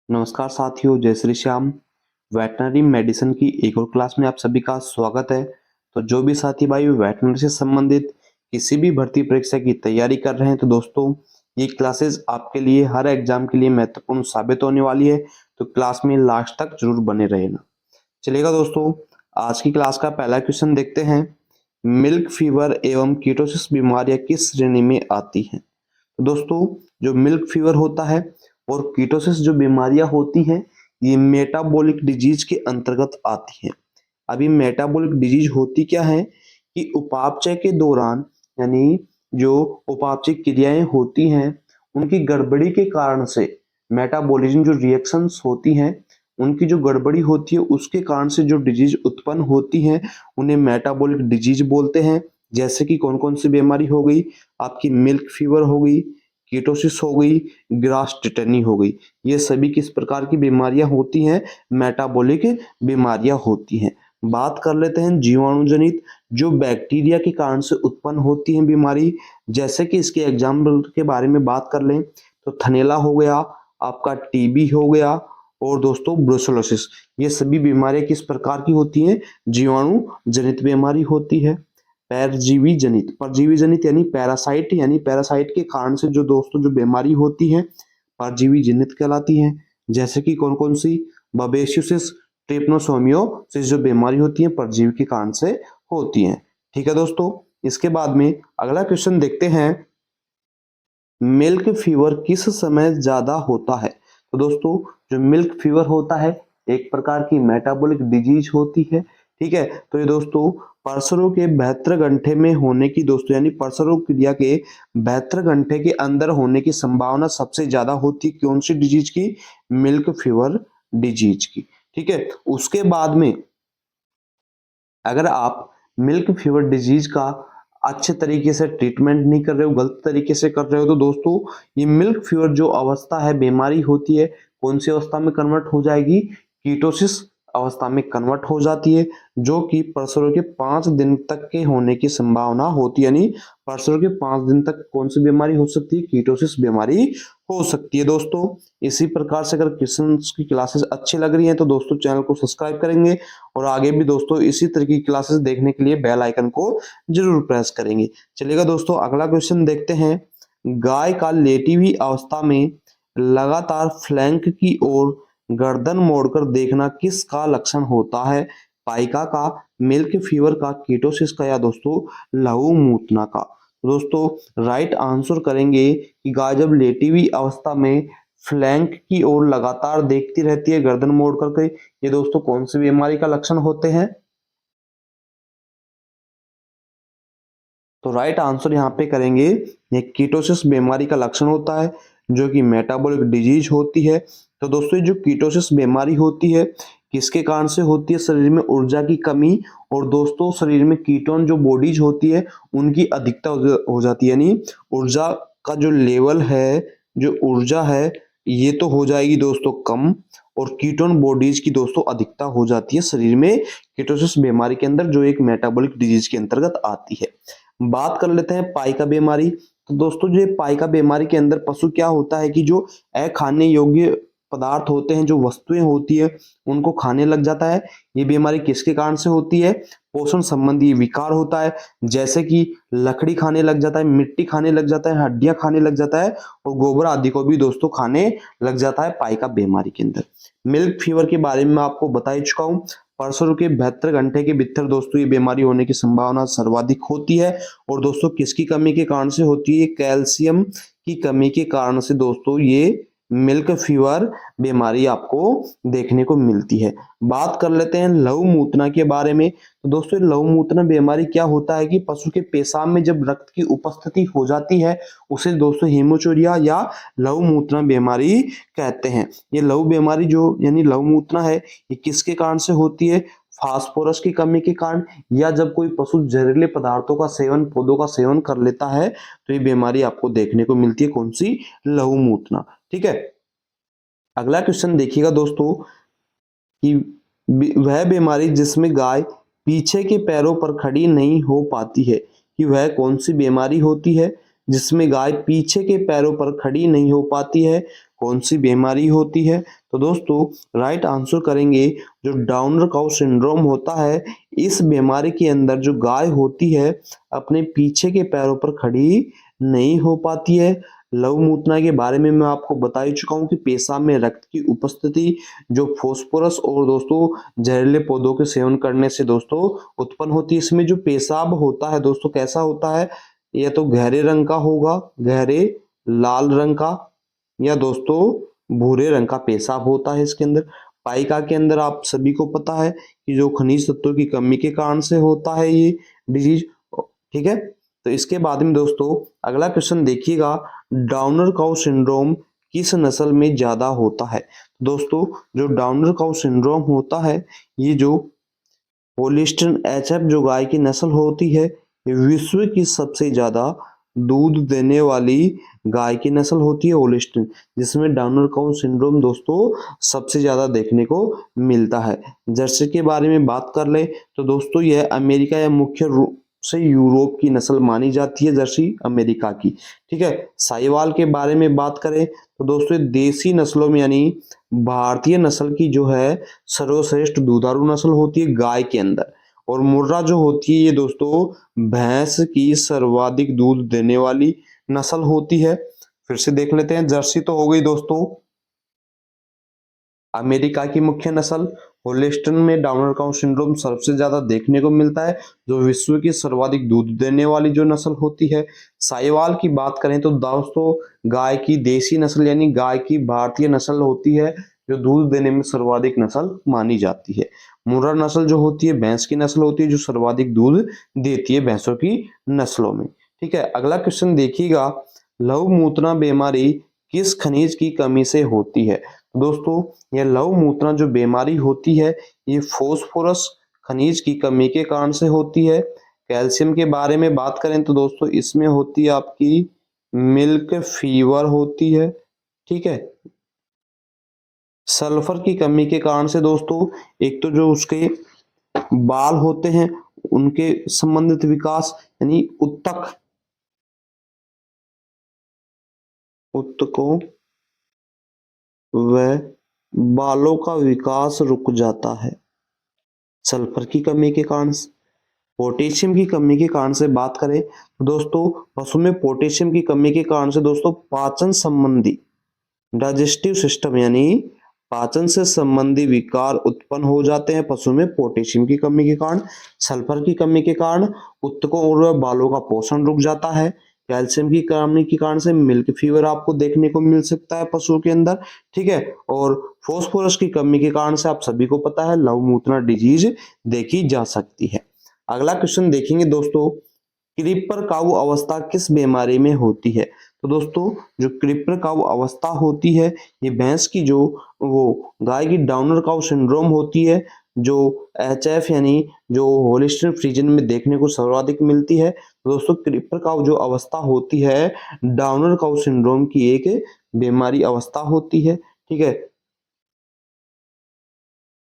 नमस्कार साथियों, जय श्री श्याम। वेटनरी मेडिसिन की एक और क्लास में आप सभी का स्वागत है। तो जो भी साथी भाई वेटनरी से संबंधित किसी भी भर्ती परीक्षा की तैयारी कर रहे हैं तो दोस्तों ये क्लासेस आपके लिए हर एग्जाम के लिए महत्वपूर्ण साबित होने वाली है। तो क्लास में लास्ट तक जरूर बने रहना। चलिएगा दोस्तों, आज की क्लास का पहला क्वेश्चन देखते हैं। मिल्क फीवर एवं कीटोसिस बीमारियां किस श्रेणी में आती हैं? तो दोस्तों जो मिल्क फीवर होता है और कीटोसिस जो बीमारियां होती हैं ये मेटाबॉलिक डिजीज के अंतर्गत आती हैं। अभी मेटाबॉलिक डिजीज होती क्या है कि उपापचय के दौरान यानी जो उपापचय क्रियाएं होती हैं उनकी गड़बड़ी के कारण से मेटाबॉलिज्म जो रिएक्शंस होती हैं उनकी जो गड़बड़ी होती है उसके कारण से जो डिजीज उत्पन्न होती है उन्हें मेटाबॉलिक डिजीज बोलते हैं। जैसे कि कौन कौन सी बीमारी हो गई, आपकी मिल्क फीवर हो गई, कीटोसिस हो गई, ग्रास टेटनी हो गई। ये सभी किस प्रकार की बीमारियां होती हैं? मेटाबॉलिक बीमारियां होती हैं। बात कर लेते हैं जीवाणु जनित जो बैक्टीरिया के कारण से उत्पन्न होती हैं बीमारी। जैसे कि इसके एग्जाम्पल के बारे में बात कर लें तो थनैला हो गया, आपका टीबी हो गया और दोस्तों ब्रुसेलोसिस। ये सभी बीमारियां किस प्रकार की होती हैं? जीवाणु जनित बीमारी होती है। परजीवी जनित यानी पैरासाइट के कारण से जो दोस्तों जो बीमारी होती है परजीवी जनित कहलाती है। जैसे कि कौन कौन सी? बबेसियोसिस, ट्रिपनोसोमियोसिस जो बीमारी होती है परजीवी के कारण से होती है। ठीक है दोस्तों, इसके बाद में अगला क्वेश्चन देखते हैं। मिल्क फीवर किस समय ज्यादा होता है? तो दोस्तों जो मिल्क फीवर होता है एक प्रकार की मेटाबॉलिक डिजीज होती है। ठीक है, तो ये दोस्तों परसरों के 72 घंटे में होने की दोस्तों यानी परसरों क्रिया के 72 घंटे के अंदर होने की संभावना सबसे ज्यादा होती है। कौन सी डिजीज की? मिल्क फीवर डिजीज की। ठीक है, उसके बाद में अगर आप मिल्क फीवर डिजीज का अच्छे तरीके से ट्रीटमेंट नहीं कर रहे हो, गलत तरीके से कर रहे हो, तो दोस्तों ये मिल्क फीवर जो अवस्था है बीमारी होती है कौन सी अवस्था में कन्वर्ट हो जाएगी? कीटोसिस अवस्था में कन्वर्ट हो जाती है, जो कि परसरों के 5 दिन तक के होने की संभावना होती है। यानी परसरों के 5 दिन तक कौन सी बीमारी हो सकती है? कीटोसिस बीमारी हो सकती है। दोस्तों इसी प्रकार से अगर क्वेश्चन की क्लासेस अच्छी लग रही हैं तो दोस्तों चैनल को सब्सक्राइब करेंगे और आगे भी दोस्तों इसी तरह की क्लासेस देखने के लिए बेल आइकन को जरूर प्रेस करेंगे। चलिएगा दोस्तों अगला क्वेश्चन देखते हैं। गाय का लेटी हुई अवस्था में लगातार फ्लैंक की ओर गर्दन मोड़कर देखना किसका लक्षण होता है? पाइका का, मिल्क फीवर का, कीटोसिस का या दोस्तों लहू मूतना का? दोस्तों राइट आंसर करेंगे कि गाय जब लेटी हुई अवस्था में फ्लैंक की ओर लगातार देखती रहती है गर्दन मोड़ करके, ये दोस्तों कौन सी बीमारी का लक्षण होते हैं? तो राइट आंसर यहाँ पे करेंगे ये कीटोसिस बीमारी का लक्षण होता है जो कि मेटाबॉलिक डिजीज होती है। तो दोस्तों ये जो कीटोसिस बीमारी होती है किसके कारण से होती है? शरीर में ऊर्जा की कमी और दोस्तों शरीर में कीटोन जो बॉडीज होती है उनकी अधिकता हो जाती है। यानी ऊर्जा का जो लेवल है, जो ऊर्जा है ये तो हो जाएगी दोस्तों कम और कीटोन बॉडीज की दोस्तों अधिकता हो जाती है शरीर में कीटोसिस बीमारी के अंदर, जो एक मेटाबॉलिक डिजीज के अंतर्गत आती है। बात कर लेते हैं पाइका बीमारी। तो दोस्तों जो पाइका बीमारी के अंदर पशु क्या होता है कि जो अखाने योग्य पदार्थ होते हैं, जो वस्तुएं होती है उनको खाने लग जाता है। ये बीमारी किसके कारण से होती है? पोषण संबंधी विकार होता है। जैसे कि लकड़ी खाने लग जाता है, मिट्टी खाने लग जाता है, हड्डियां खाने लग जाता है और गोबर आदि को भी दोस्तों खाने लग जाता है पाइका बीमारी के अंदर। मिल्क फीवर के बारे में मैं आपको बता ही चुका हूँ। परसों के 72 घंटे के भीतर दोस्तों ये बीमारी होने की संभावना सर्वाधिक होती है और दोस्तों किसकी कमी के कारण से होती है? कैल्शियम की कमी के कारण से दोस्तों ये मिल्क फीवर बीमारी आपको देखने को मिलती है। बात कर लेते हैं लहू मूतना के बारे में। तो दोस्तों लहू मूतना बीमारी क्या होता है कि पशु के पेशाब में जब रक्त की उपस्थिति हो जाती है उसे दोस्तों हेमोचूरिया या लहू मूतना बीमारी कहते हैं। ये लहू बीमारी जो यानी लहू मूतना है ये किसके कारण से होती है? फास्फोरस की कमी के कारण या जब कोई पशु जहरीले पदार्थों का सेवन, पौधों का सेवन कर लेता है तो ये बीमारी आपको देखने को मिलती है। कौन सी? लहू मूतना। ठीक है, अगला क्वेश्चन देखिएगा दोस्तों कि वह बीमारी जिसमें गाय पीछे के पैरों पर खड़ी नहीं हो पाती है, कि वह कौन सी बीमारी होती है? जिसमें गाय पीछे के पैरों पर खड़ी नहीं हो पाती है, कौन सी बीमारी होती है? तो दोस्तों राइट आंसर करेंगे जो डाउनर काउ सिंड्रोम होता है, इस बीमारी के अंदर जो गाय होती है अपने पीछे के पैरों पर खड़ी नहीं हो पाती है। लघु मूत्रा के बारे में मैं आपको बता ही चुका हूँ कि पेशाब में रक्त की उपस्थिति जो फास्फोरस और दोस्तों जहरीले पौधों के सेवन करने से दोस्तों उत्पन्न होती है। इसमें जो पेशाब होता है दोस्तों कैसा होता है, या तो गहरे रंग का होगा, गहरे लाल रंग का, या दोस्तों भूरे रंग का पेशाब होता है इसके अंदर। पाइका के अंदर आप सभी को पता है कि जो खनिज तत्वों की कमी के कारण से होता है ये डिजीज, ठीक है। तो इसके बाद में दोस्तों अगला क्वेश्चन देखिएगा, डाउनर काउ सिंड्रोम किस नस्ल में ज्यादा होता है। दोस्तों जो डाउनर काउ सिंड्रोम होता है, ये जो होलिस्टीन एचएफ जो गाय की नस्ल होती है, ये विश्व की सबसे ज्यादा दूध देने वाली गाय की नस्ल होती है होलिस्टीन, जिसमें डाउनर काउ सिंड्रोम दोस्तों सबसे ज्यादा देखने को मिलता है। जर्सी के बारे में बात कर ले तो दोस्तों यह अमेरिका या मुख्य रूप से यूरोप की नस्ल मानी जाती है, जर्सी अमेरिका की, ठीक है। साहिवाल के बारे में बात करें तो दोस्तों देसी नस्लों में यानी भारतीय नस्ल की जो है सर्वश्रेष्ठ दुधारू नस्ल होती है गाय के अंदर। और मुर्रा जो होती है ये दोस्तों भैंस की सर्वाधिक दूध देने वाली नस्ल होती है। फिर से देख लेते हैं, जर्सी तो हो गई दोस्तों अमेरिका की मुख्य नस्ल, होलिस्टीन में डाउनर काउ सिंड्रोम सबसे ज्यादा देखने को मिलता है, जो विश्व की सर्वाधिक दूध देने वाली जो नस्ल होती है। साहिवाल की बात करें तो दोस्तों गाय की देसी नस्ल यानी गाय की भारतीय नस्ल होती है, जो दूध देने में सर्वाधिक नस्ल मानी जाती है। मुर्रा नस्ल जो होती है भैंस की नस्ल होती है, जो सर्वाधिक दूध देती है भैंसों की नस्लों में, ठीक है। अगला क्वेश्चन देखिएगा, लघु मूत्रा बीमारी किस खनिज की कमी से होती है। दोस्तों यह लघु मूत्रा जो बीमारी होती है ये फास्फोरस खनिज की कमी के कारण से होती है। कैल्शियम के बारे में बात करें तो दोस्तों इसमें होती है आपकी मिल्क फीवर होती है, ठीक है। सल्फर की कमी के कारण से दोस्तों एक तो जो उसके बाल होते हैं उनके संबंधित विकास यानी उत्तकों व बालों का विकास रुक जाता है सल्फर की कमी के कारण से। पोटेशियम की कमी के कारण से बात करें तो दोस्तों पशु में पोटेशियम की कमी के कारण से दोस्तों पाचन संबंधी डाइजेस्टिव सिस्टम यानी पाचन से संबंधी विकार उत्पन्न हो जाते हैं पशु में पोटेशियम की कमी के कारण। सल्फर की कमी के कारण उत्तकों और बालों का पोषण रुक जाता है। कैल्शियम की कमी के कारण से मिल्क फीवर आपको देखने को मिल सकता है पशुओं के अंदर, ठीक है। और फास्फोरस की कमी के कारण से आप सभी को पता है लघु मूत्रा डिजीज देखी जा सकती है। अगला क्वेश्चन देखेंगे दोस्तों, क्रीपर काऊ अवस्था किस बीमारी में होती है। तो दोस्तों जो क्रीपर काऊ अवस्था होती है ये भैंस की जो वो गाय की डाउनर काऊ सिंड्रोम होती है, जो एचएफ यानी जो होलिस्टीन फ्रीजियन में देखने को सर्वाधिक मिलती है। तो दोस्तों क्रीपर काऊ जो अवस्था होती है डाउनर काऊ सिंड्रोम की एक बीमारी अवस्था होती है, ठीक है।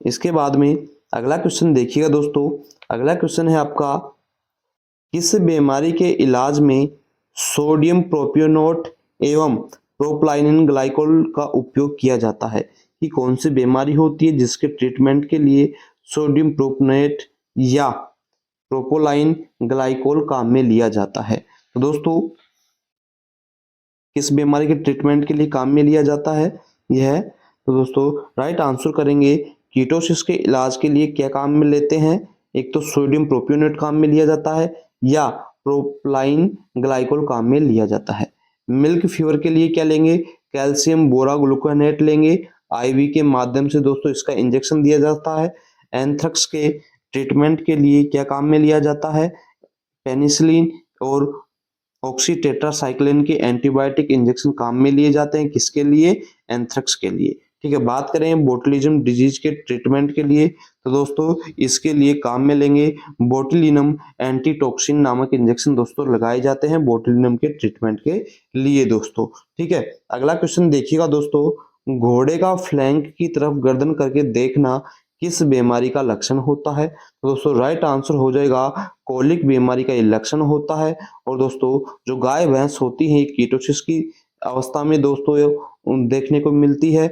इसके बाद में अगला क्वेश्चन देखिएगा दोस्तों, अगला क्वेश्चन है आपका, किस बीमारी के इलाज में सोडियम प्रोपियोनेट एवं प्रोप्लानिन ग्लाइकोल का उपयोग किया जाता है। कि कौन सी बीमारी होती है जिसके ट्रीटमेंट के लिए सोडियम प्रोपियोनेट या प्रोपोलाइन ग्लाइकोल काम में लिया जाता है। तो दोस्तों किस बीमारी के ट्रीटमेंट के लिए काम में लिया जाता है यह, तो दोस्तों राइट आंसर करेंगे कीटोसिस के इलाज के लिए क्या काम में लेते हैं, एक तो सोडियम प्रोपियोनेट काम में लिया जाता है या प्रोप्लाइन ग्लाइकोल काम में लिया जाता है। मिल्क फीवर के लिए क्या लेंगे, कैल्शियम बोरा ग्लूकोनेट लेंगे, आईवी के माध्यम से दोस्तों इसका इंजेक्शन दिया जाता है। एंथ्रेक्स के ट्रीटमेंट के लिए क्या काम में लिया जाता है, पेनिसिलिन और ऑक्सीटेट्रासाइक्लिन के एंटीबायोटिक इंजेक्शन काम में लिए जाते हैं, किसके लिए, एंथ्रेक्स के लिए, ठीक है। बात करें बोtulism डिजीज के ट्रीटमेंट के लिए तो दोस्तों इसके लिए काम में लेंगे बोtulinum एंटीटॉक्सिन नामक इंजेक्शन दोस्तों लगाए जाते हैं बोtulinum के ट्रीटमेंट के लिए दोस्तों, ठीक है। अगला क्वेश्चन देखिएगा दोस्तों, घोड़े का फ्लैंक की तरफ गर्दन करके देखना किस बीमारी का लक्षण होता है। तो दोस्तों राइट आंसर हो जाएगा कोलिक बीमारी का ये लक्षण होता है। और दोस्तों जो गाय भैंस होती है कीटोसिस की अवस्था में दोस्तों देखने को मिलती है,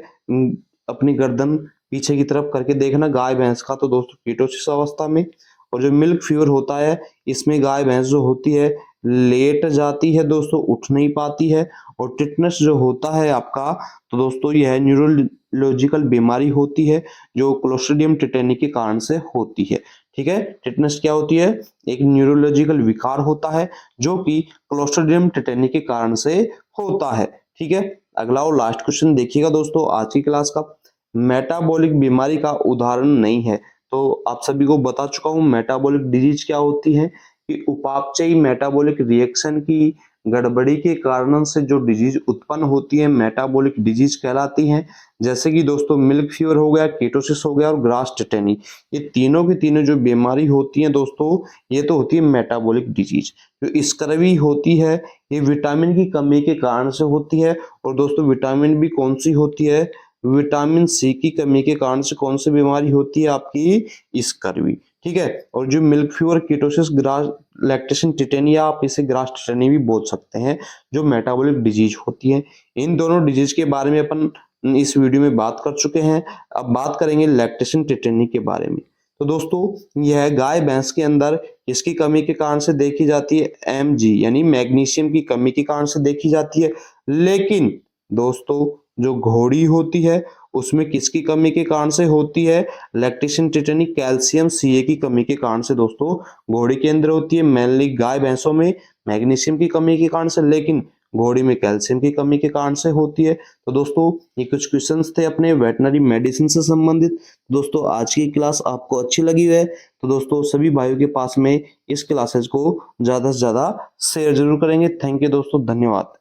अपनी गर्दन पीछे की तरफ करके देखना गाय भैंस का, तो दोस्तों कीटोसिस अवस्था में। और जो मिल्क फीवर होता है इसमें गाय भैंस जो होती है लेट जाती है दोस्तों, उठ नहीं पाती है। और टिटनेस जो होता है आपका, तो दोस्तों यह न्यूरोलॉजिकल बीमारी होती है जो क्लोस्ट्रीडियम टेटेनी के कारण से होती है। ठीक है, टिटनेस क्या होती है? एक न्यूरोलॉजिकल विकार होता है जो कि क्लोस्ट्रीडियम टेटेनी के कारण से होता है। ठीक है, अगला और लास्ट क्वेश्चन देखिएगा दोस्तों आज की क्लास का। मेटाबॉलिक बीमारी का उदाहरण नहीं है। तो आप सभी को बता चुका हूं मेटाबॉलिक डिजीज क्या होती है, कि उपापचयी मेटाबॉलिक रिएक्शन की गड़बड़ी के कारण से जो डिजीज उत्पन्न होती है मेटाबॉलिक डिजीज कहलाती हैं। जैसे कि दोस्तों मिल्क फीवर हो गया, कीटोसिस हो गया और ग्रास टेटेनी, ये तीनों की तीनों जो बीमारी होती हैं दोस्तों, ये तो होती है मेटाबॉलिक डिजीज। जो स्कर्वी होती है ये विटामिन की कमी के कारण से होती है। और दोस्तों विटामिन भी कौन सी होती है? विटामिन सी की कमी के कारण से कौन सी बीमारी होती है? आपकी स्कर्वी। ठीक है, और जो milk fever, ketosis, grass lactation tetania, आप इसे ग्रास टिटेनी भी बोल सकते हैं, जो मेटाबॉलिक डिजीज होती है। इन दोनों डिजीज के बारे में अपन इस वीडियो में बात कर चुके हैं। अब बात करेंगे लैक्टेशन टिटेनी के बारे में। तो दोस्तों यह गाय भैंस के अंदर किसकी कमी के कारण से देखी जाती है? Mg यानी मैग्नीशियम की कमी के कारण से देखी जाती है। लेकिन दोस्तों जो घोड़ी होती है उसमें किसकी कमी के कारण से होती है? लैक्टेशन टिटेनी कैल्शियम Ca की कमी के कारण से दोस्तों घोड़ी के अंदर होती है। मेनली गाय भैंसों में मैग्नीशियम की कमी के कारण से, लेकिन घोड़ी में कैल्शियम की कमी के कारण से होती है। तो दोस्तों ये कुछ क्वेश्चंस थे अपने वेटनरी मेडिसिन से संबंधित। दोस्तों आज की क्लास आपको अच्छी लगी है तो दोस्तों सभी भाइयों के पास में इस क्लासेस को ज्यादा से ज्यादा शेयर जरूर करेंगे। थैंक यू दोस्तों, धन्यवाद।